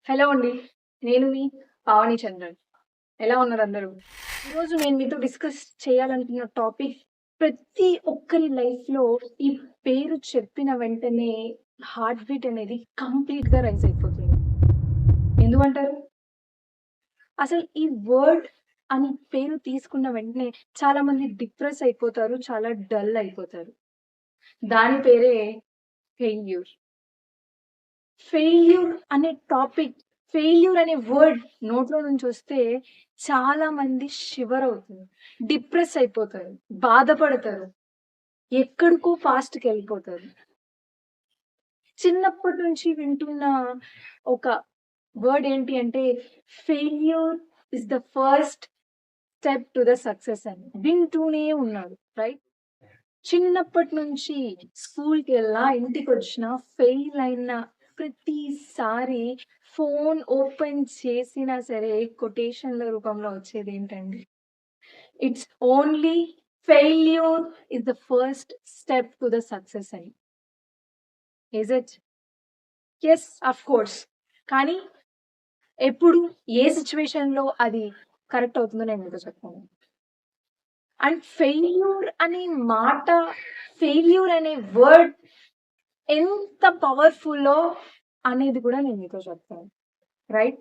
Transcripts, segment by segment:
Hello అండి. నేను మీ పావని చంద్రన్. ఎలా ఉన్నారు అందరూ? ఈరోజు నేను మీతో డిస్కస్ చేయాలనుకున్న టాపిక్ ప్రతి ఒక్కరి లైఫ్‌లో ఈ పేరు చెప్పిన వెంటనే హార్ట్ బీట్ అనేది కంప్లీట్‌గా రైజ్ అయిపోతుంది. ఎందుకంటారు? అసలు ఈ వర్డ్ అని పేరు తీసుకున్న వెంటనే చాలామంది డిప్రెస్ అయిపోతారు. చాలా డల్ అయిపోతారు. దాని పేరే ఫెయిల్యూర్. ఫెయిల్యూర్ అనే టాపిక్, ఫెయిల్యూర్ అనే వర్డ్ నోట్లో నుంచి వస్తే చాలా మంది షివర్ అవుతారు. డిప్రెస్ అయిపోతారు. బాధపడతారు. ఎక్కడికో పాస్ట్‌కి వెళ్ళిపోతారు. చిన్నప్పటి నుంచి వింటున్న ఒక వర్డ్ ఏంటి అంటే failure is the first step to the success అని వింటూనే ఉన్నారు. రైట్? చిన్నప్పటి నుంచి స్కూల్‌కెళ్ళినా, ఇంటికొచ్చినా ఫెయిల్ అయిన ప్రతిసారి ఫోన్ ఓపెన్ చేసినా సరే కొటేషన్‌ల రూపంలో వచ్చేదేంటండి? It's only failure is the first step to the success అని. Is it? Yes, of course. కానీ ఎప్పుడు, ఏ సిట్యుయేషన్‌లో అది కరెక్ట్ అవుతుందో నేను మీతో చెప్తాను. అండ్ ఫెయిల్యూర్ అనే మాట, ఫెయిల్యూర్ అనే వర్డ్ ఎంత పవర్‌ఫుల్లో అనేది కూడా నేను మీతో చెప్తాను. రైట్?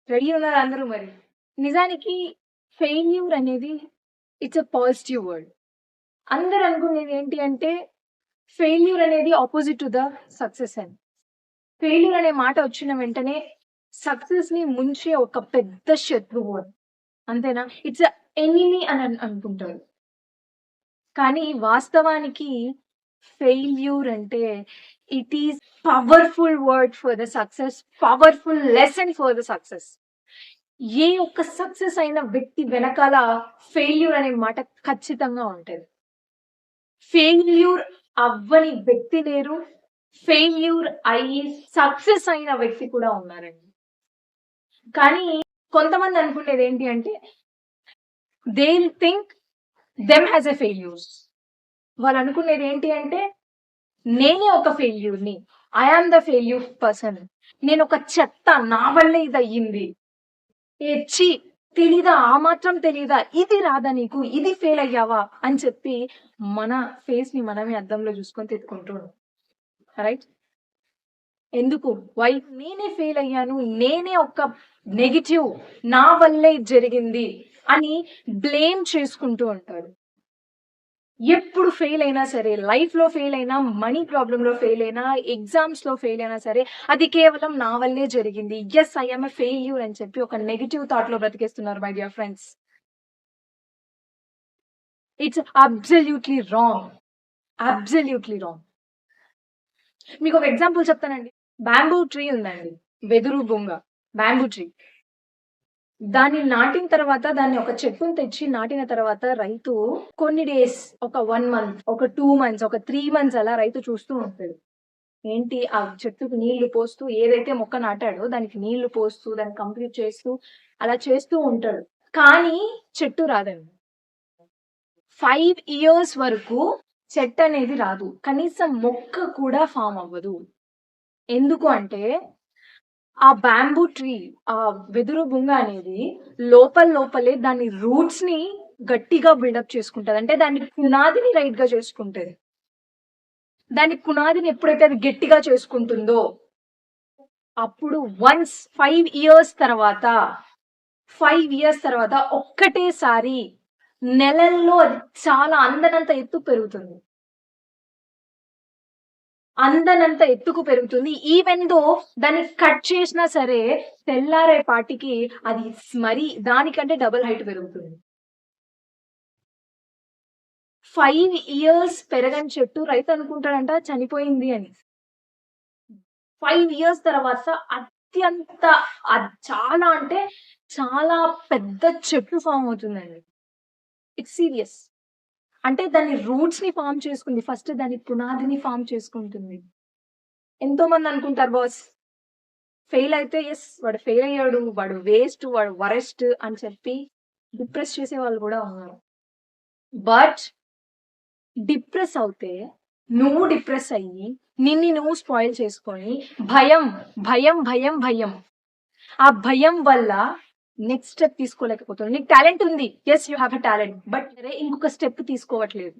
రెడీ ఉన్నారా అందరూ మరి? నిజానికి ఫెయిల్యూర్ అనేది ఇట్స్ ఎ పాజిటివ్ వర్డ్. అందరూ అనుకునేది ఏంటి అంటే ఫెయిల్యూర్ అనేది అపోజిట్ టు ద సక్సెస్ అని. ఫెయిల్యూర్ అనే మాట వచ్చిన వెంటనే సక్సెస్‌ని ముంచే ఒక పెద్ద శత్రువు అని. అంతేనా? ఇట్స్ ఎ ఎనిమీ అని అనుకుంటారు. కానీ వాస్తవానికి ఫెయిల్యూర్ అంటే it is powerful word for the success, powerful lesson for the success. ఏ ఒక్క సక్సెస్ అయిన వ్యక్తి వెనకాల ఫెయిల్యూర్ అనే మాట ఖచ్చితంగా ఉంటది. ఫెయిల్యూర్ అవ్వని వ్యక్తి లేరు. ఫెయిల్యూర్ అయ్యి సక్సెస్ అయిన వ్యక్తి కూడా ఉన్నారండి. కానీ కొంతమంది అనుకునేది ఏంటి అంటే they will think them as a failures. వాళ్ళు అనుకునేది ఏంటి అంటే నేనే ఒక ఫెయిల్యూర్‌ని. I am the failure person. నేనొక చెత్త. నా వల్లే ఇదయ్యింది. ఏ ఛీ! తెలీదా? ఆ మాత్రం తెలీదా? ఇది రాదా నీకు? ఇది ఫెయిల్ అయ్యావా? అని చెప్పి మన ఫేస్‌ని మనమే అద్దంలో చూసుకొని తిట్టుకుంటూ ఉంటాం. రైట్? ఎందుకు? వై? నేనే ఫెయిల్ అయ్యాను. నేనే ఒక నెగెటివ్. నా వల్లే ఇది జరిగింది అని బ్లేమ్ చేసుకుంటూ ఉంటారు. ఎప్పుడు ఫెయిల్ అయినా సరే, లైఫ్‌లో ఫెయిల్ అయినా, మనీ ప్రాబ్లమ్‌లో ఫెయిల్ అయినా, ఎగ్జామ్స్‌లో ఫెయిల్ అయినా సరే, అది కేవలం నా వల్లే జరిగింది. Yes, I am a failure అని చెప్పి ఒక నెగెటివ్ థాట్‌లో బ్రతికేస్తున్నారు my dear friends. It's absolutely wrong. Absolutely wrong. మీకొక ఎగ్జాంపుల్ చెప్తానండి. బాంబూ ట్రీ ఉందండి. వెదురు బొంగ. Bamboo tree. దాన్ని నాటిన తర్వాత దాన్ని ఒక చెట్టుని తెచ్చి నాటిన తర్వాత రైతు కొన్ని డేస్, ఒక 1 మంత్, ఒక 2 మంత్స్, ఒక 3 మంత్స్ అలా రైతు చూస్తూ ఉంటాడు. ఏంటి ఆ చెట్టుకి నీళ్లు పోస్తూ ఏదైతే మొక్క నాటాడో దానికి నీళ్లు పోస్తూ, దాన్ని కంప్లీట్ చేస్తూ అలా చేస్తూ ఉంటాడు. కానీ చెట్టు రాదండి. 5 ఇయర్స్ వరకు చెట్టనేది రాదు. కనీసం మొక్క కూడా ఫార్మ్ అవ్వదు. ఎందుకు అంటే ఆ బాంబూ ట్రీ, ఆ వెదురు బుంగ అనేది లోపలే దాని రూట్స్‌ని గట్టిగా బిల్డప్ చేసుకుంటది. అంటే దాని పునాదిని రైట్‌గా చేసుకుంటది. దాని పునాదిని ఎప్పుడైతే అది గట్టిగా చేసుకుంటుందో, అప్పుడు వన్స్ 5 ఇయర్స్ తర్వాత ఒక్కటేసారి నెలల్లో అది చాలా అందనంత ఎత్తు పెరుగుతుంది. అందనంత ఎత్తుకు పెరుగుతుంది. ఈవెన్ దో దాన్ని కట్ చేసినా సరే తెల్లారే పాటికి అది మరి దానికంటే డబుల్ హైట్ పెరుగుతుంది. 5 ఇయర్స్ పెరగని చెట్టు రైతు అనుకుంటాడంట చనిపోయింది అని. 5 ఇయర్స్ తర్వాత అత్యంత చాలా అంటే చాలా పెద్ద చెట్టు ఫార్మ్ అవుతుందండి. It's serious. అంటే దాని రూట్స్‌ని ఫార్మ్ చేసుకుంది. ఫస్ట్ దాని పునాదిని ఫార్మ్ చేసుకుంటుంది. ఎంతోమంది అనుకుంటారు బాస్ ఫెయిల్ అయితే యెస్, వాడు ఫెయిల్ అయ్యాడు. వాడు వేస్ట్, వాడు వరస్ట్ అని చెప్పి డిప్రెస్ చేసేవాళ్ళు గూడా ఉన్నారు. బట్ డిప్రెస్ అవుతే నువ్వు డిప్రెస్ అయ్యి నిన్ను నువ్వు స్పాయిల్ చేసుకొని భయం, భయం, భయం, భయం. ఆ భయం వల్ల నెక్స్ట్ స్టెప్ తీసుకోలేకపోతున్నావు. నీకు టాలెంట్ ఉంది. Yes, you have a talent. But ఇంకొక స్టెప్ తీసుకోవట్లేదు.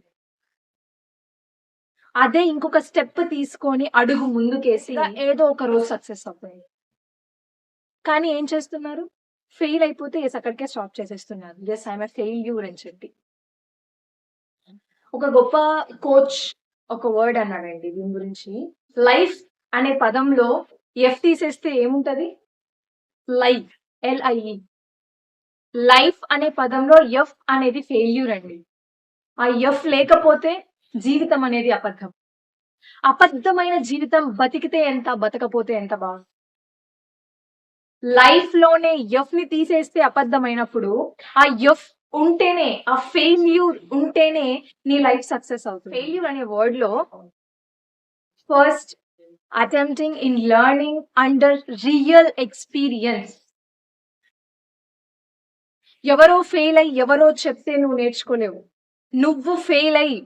అదే ఇంకొక స్టెప్ తీసుకొని అడుగు ముందుకేసి ఏదో ఒక రోజు సక్సెస్ అవుతుంది. కానీ ఏం చేస్తున్నారు? ఫెయిల్ అయిపోతే యెస్ అక్కడికే స్టాప్ చేసేస్తున్నారు. యెస్, ఐఎమ్ ఎ ఫెయిల్యూర్ అని చెప్పి. ఒక గొప్ప కోచ్ ఒక వర్డ్ అన్నాడండి దీని గురించి. లైఫ్ అనే పదంలో ఎఫ్ తీసేస్తే ఏముంటది? Life, LIE. లైఫ్ అనే పదంలో ఎఫ్ అనేది ఫెయిల్యూర్ అండి. ఆ ఎఫ్ లేకపోతే జీవితం అనేది అబద్ధం. అబద్ధమైన జీవితం బతికితే ఎంత, బతకపోతే ఎంత బాగుంది. లైఫ్ లోనే ఎఫ్ ని తీసేస్తే అబద్ధమైనప్పుడు ఆ ఎఫ్ ఉంటేనే, ఆ ఫెయిల్యూర్ ఉంటేనే నీ లైఫ్ సక్సెస్ అవుతుంది. ఫెయిల్యూర్ అనే వర్డ్ లో first attempting in learning under real experience. ఎవరో ఫెయిల్ అయ్యి ఎవరో చెప్తే నువ్వు నేర్చుకోలేవు. నువ్వు ఫెయిల్ అయ్యి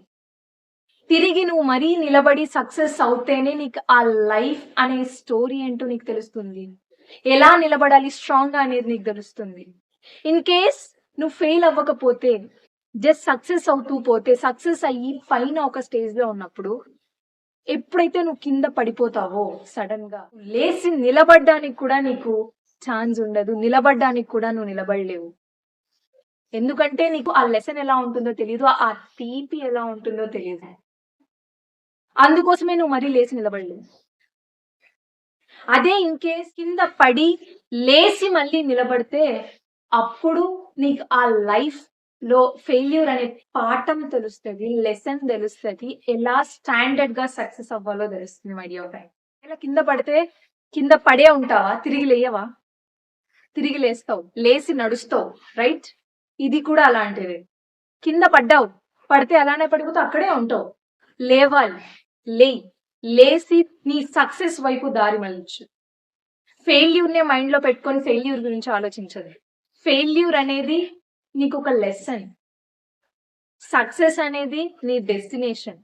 తిరిగి నువ్వు మరీ నిలబడి సక్సెస్ అవుతేనే నీకు ఆ లైఫ్ అనే స్టోరీ ఏంటో నీకు తెలుస్తుంది. ఎలా నిలబడాలి స్ట్రాంగ్ గా అనేది నీకు తెలుస్తుంది. ఇన్ కేస్ నువ్వు ఫెయిల్ అవ్వకపోతే, జస్ట్ సక్సెస్ అవుతూ పోతే, సక్సెస్ అయ్యి పైన ఒక స్టేజ్ లో ఉన్నప్పుడు ఎప్పుడైతే నువ్వు కింద పడిపోతావో సడన్ గా లేచి నిలబడడానికి కూడా నీకు ఛాన్స్ ఉండదు. నిలబడడానికి కూడా నువ్వు నిలబడలేవు. ఎందుకంటే నీకు ఆ లెసన్ ఎలా ఉంటుందో తెలియదు, ఆ తీపి ఎలా ఉంటుందో తెలియదు. అందుకోసమే నువ్వు మరీ లేచి నిలబడలేవు. అదే ఇన్ కేస్ కింద పడి లేచి మళ్ళీ నిలబడితే అప్పుడు నీకు ఆ లైఫ్ లో ఫెయిల్యూర్ అనే పాఠం తెలుస్తుంది, లెసన్ తెలుస్తుంది, ఎలా స్టాండర్డ్ గా సక్సెస్ అవ్వాలో తెలుస్తుంది. మై డియర్ ఫ్రెండ్, ఇలా కింద పడితే కింద పడే ఉంటావా? తిరిగి లేయవా? తిరిగి లేస్తావు, లేచి నడుస్తావు, రైట్? ఇది కూడా అలాంటిదే. కింద పడ్డావు, పడితే అలానే పడిపోతే అక్కడే ఉంటావు. లేవాలి, లేచి నీ సక్సెస్ వైపు దారి మళ్ళించు. ఫెయిల్యూర్ నే మైండ్ లో పెట్టుకొని ఫెయిల్యూర్ గురించి ఆలోచించదు. ఫెయిల్యూర్ అనేది నీకు ఒక లెసన్, సక్సెస్ అనేది నీ డెస్టినేషన్.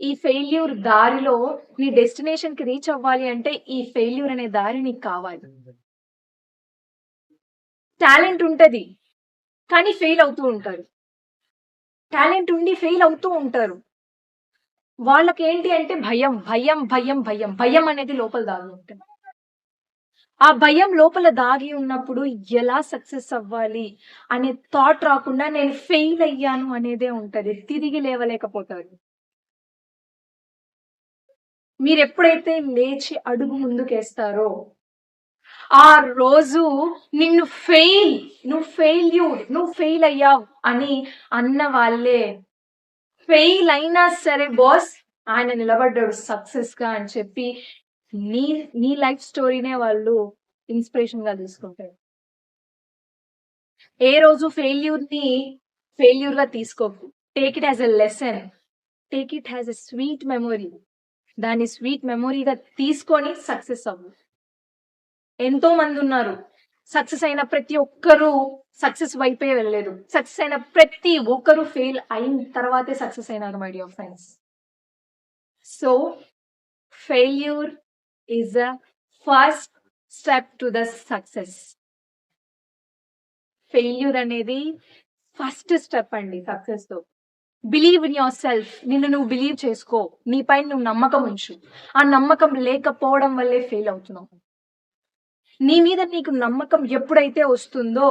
ఈ ఫెయిల్యూర్ దారిలో నీ డెస్టినేషన్ కి రీచ్ అవ్వాలి అంటే ఈ ఫెయిల్యూర్ అనే దారి నీకు కావాలి. టాలెంట్ ఉంటది కానీ ఫెయిల్ అవుతూ ఉంటారు. టాలెంట్ ఉండి ఫెయిల్ అవుతూ ఉంటారు. వాళ్ళకి ఏంటి అంటే భయం, భయం, భయం, భయం, భయం అనేది లోపల దాగి ఉంటుంది. ఆ భయం లోపల దాగి ఉన్నప్పుడు ఎలా సక్సెస్ అవ్వాలి అనే థాట్ రాకుండా నేను ఫెయిల్ అయ్యాను అనేదే ఉంటది. తిరిగి లేవలేకపోతారు. మీరు ఎప్పుడైతే లేచి అడుగు ముందుకేస్తారో ఆ రోజు నిన్ను నువ్వు ఫెయిల్ అయ్యావు అని అన్న వాళ్ళే ఫెయిల్ అయినా సరే బాస్ ఆయన నిలబడ్డాడు సక్సెస్ గా అని చెప్పి నీ నీ లైఫ్ స్టోరీనే వాళ్ళు ఇన్స్పిరేషన్ గా తీసుకుంటారు. ఏ రోజు ఫెయిల్యూర్ గా తీసుకోకు. Take it as a lesson, take it as a sweet memory. దాన్ని స్వీట్ మెమొరీగా తీసుకొని సక్సెస్ అవ్వు. ఎంతో మంది ఉన్నారు, సక్సెస్ అయిన ప్రతి ఒక్కరూ సక్సెస్ వైపే వెళ్ళలేదు. సక్సెస్ అయిన ప్రతి ఒక్కరు ఫెయిల్ అయిన తర్వాతే సక్సెస్ అయినారు my dear friends. So failure is a first step to the success. Failure అనేది ఫస్ట్ స్టెప్ అండి సక్సెస్ తో. Believe in your self. నిన్ను నువ్వు బిలీవ్ చేసుకో, నీపై నువ్వు నమ్మకం ఉంచు. ఆ నమ్మకం లేకపోవడం వల్లే ఫెయిల్ అవుతున్నావు. నీ మీద నీకు నమ్మకం ఎప్పుడైతే వస్తుందో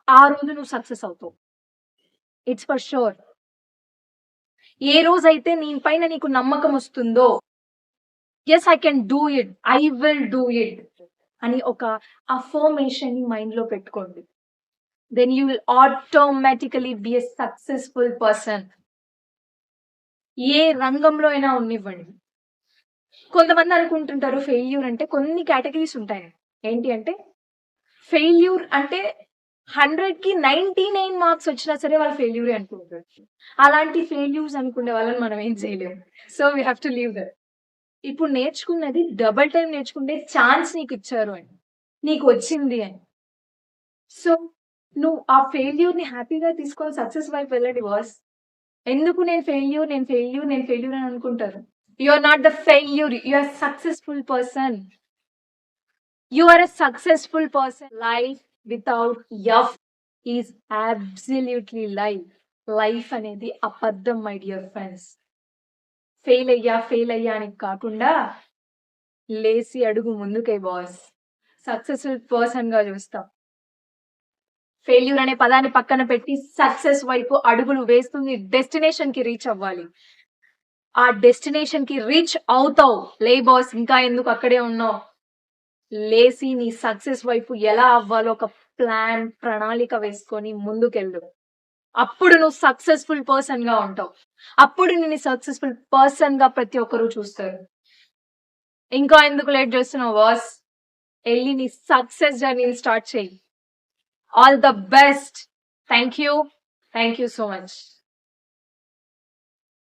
ఆ రోజు నువ్వు సక్సెస్ అవుతావు. It's for sure. ఏ రోజైతే నీ పైన నీకు నమ్మకం వస్తుందో yes I can do it, I will do it అని ఒక అఫర్మేషన్ మైండ్ లో పెట్టుకోండి. then you will automatically be a successful person. ఏ రంగంలో అయినా ఉన్నివ్వండి. కొంతమంది అనుకుంటుంటారు ఫెయిల్యూర్ అంటే కొన్ని కేటగిరీస్ ఉంటాయి. ఏంటి అంటే ఫెయిల్యూర్ అంటే 100కి 99 మార్క్స్ వచ్చినా సరే వాళ్ళు ఫెయిల్యూర్ అనుకుంటారు. అలాంటి ఫెయిల్యూర్స్ అనుకునే వాళ్ళని మనం ఏం చేయలేము. So we have to leave that. ఇప్పుడు నేర్చుకున్నది డబుల్ టైం నేర్చుకుంటే ఛాన్స్ నీకు ఇచ్చారు అని, నీకు వచ్చింది అని. సో నువ్వు ఆ ఫెయిల్యూర్ ని హ్యాపీగా తీసుకొని సక్సెస్ వైపు వెళ్ళండి బాస్. ఎందుకు నేను ఫెయిల్యూర్ అని అనుకుంటారు. You are not the failure, you are successful person. You are a successful person. Life without F is absolutely life. Life అనేది అబద్ధం మై డియర్ ఫ్రెండ్స్. ఫెయిల్ అయ్యా అని కాకుండా లేసి అడుగు ముందుకే బాస్. సక్సెస్ఫుల్ పర్సన్ గా చూస్తాం. ఫెయిల్యూర్ అనే పదాన్ని పక్కన పెట్టి సక్సెస్ వైపు అడుగులు వేస్తుంది. డెస్టినేషన్ కి రీచ్ అవ్వాలి. ఆ డెస్టినేషన్ కి రీచ్ అవుతావు. లే బాస్, ఇంకా ఎందుకు అక్కడే ఉన్నావు? లేసి నీ సక్సెస్ వైపు ఎలా అవ్వాలో ఒక ప్లాన్, ప్రణాళిక వేసుకొని ముందుకెళ్ళు. అప్పుడు నువ్వు సక్సెస్ఫుల్ పర్సన్ గా ఉంటావు. అప్పుడు నిన్ను సక్సెస్ఫుల్ పర్సన్ గా ప్రతి ఒక్కరు చూస్తారు. ఇంకా ఎందుకు లేట్ చేస్తున్నావు బాస్? వెళ్ళి నీ సక్సెస్ జర్నీని స్టార్ట్ చేయి. All the best. Thank you so much.